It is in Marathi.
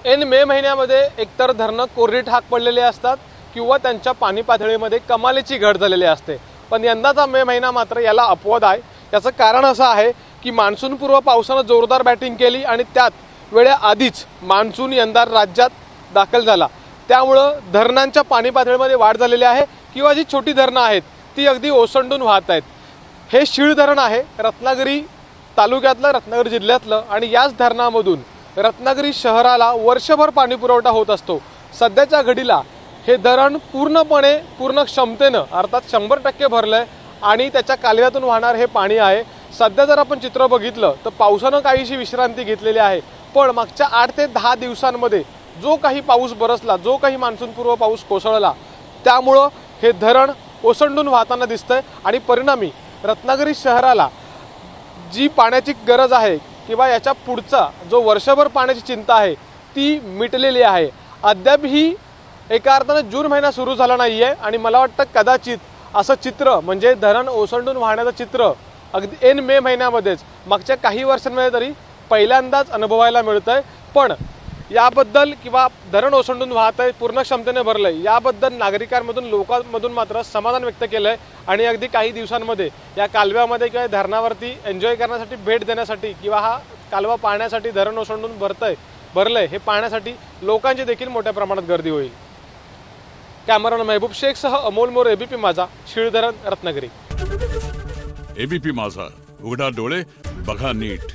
ऐन मे महिन्यामध्ये एकतर धरणं कोरडी ठाक पडलेली असतात किंवा त्यांच्या पाणी पातळीमध्ये कमालीची घट झालेली असते। पण यंदाचा मे महिना मात्र याला अपवाद आहे। याचं कारण असं आहे की मान्सूनपूर्व पावसानं जोरदार बॅटिंग केली आणि त्यात वेळेआधीच मान्सून यंदा राज्यात दाखल झाला। त्यामुळे धरणांच्या पाणी पातळीमध्ये वाढ झालेली आहे किंवा जी छोटी धरणं आहेत ती अगदी ओसंडून वाहत आहेत। हे शीळ धरण आहे रत्नागिरी तालुक्यातलं, रत्नागिरी जिल्ह्यातलं आणि याच धरणामधून रत्नागिरी शहराला वर्षभर पाणी पुरवठा होत असतो। सध्याच्या घडीला हे धरण पूर्ण क्षमतेनं अर्थात 100% भरलंय आणि त्याच्या कालव्यातून वाहणार हे पाणी आहे। सध्या जर आपण चित्र बघितलं तर पावसानं काहीशी विश्रांती घेतलेली आहे, पण मागच्या 8 ते 10 दिवसांमध्ये जो काही पाऊस बरसला, जो काही मान्सूनपूर्व पाऊस कोसळला, त्यामुळं हे धरण ओसंडून वाहताना दिसतंय आणि परिणामी रत्नागिरी शहराला जी पाण्याची गरज आहे किंवा याच्या पुढचा जो वर्षभर पाण्याची चिंता आहे ती मिटलेली आहे। अद्यापही एका अर्थानं जून महिना सुरू झाला नाहीये आणि मला वाटतं कदाचित असं चित्र म्हणजे धरण ओसंडून वाहण्याचं चित्र अगदी ऐन मे महिन्यामध्येच मागच्या काही वर्षांमध्ये तरी पहिल्यांदाच अनुभवायला मिळतंय। पण याबद्दल किंवा धरण ओसंडून वाहत आहे, पूर्ण क्षमतेने भरलंय, याबद्दल नागरिकांमधून लोकांमधून मात्र समाधान व्यक्त केलंय आणि अगदी काही दिवसांमध्ये या कालव्यामध्ये किंवा धरणावरती एन्जॉय करण्यासाठी, भेट देण्यासाठी किंवा हा कालवा पाहण्यासाठी धरण ओसंडून भरलंय हे पाहण्यासाठी लोकांची देखील मोठ्या प्रमाणात गर्दी होईल। कॅमेरामॅन महबूब शेखसह अमोल मोर, एबीपी माझा, शीळ धरण, रत्नागिरी। एबीपी माझा, उघडा डोळे बघा नीट।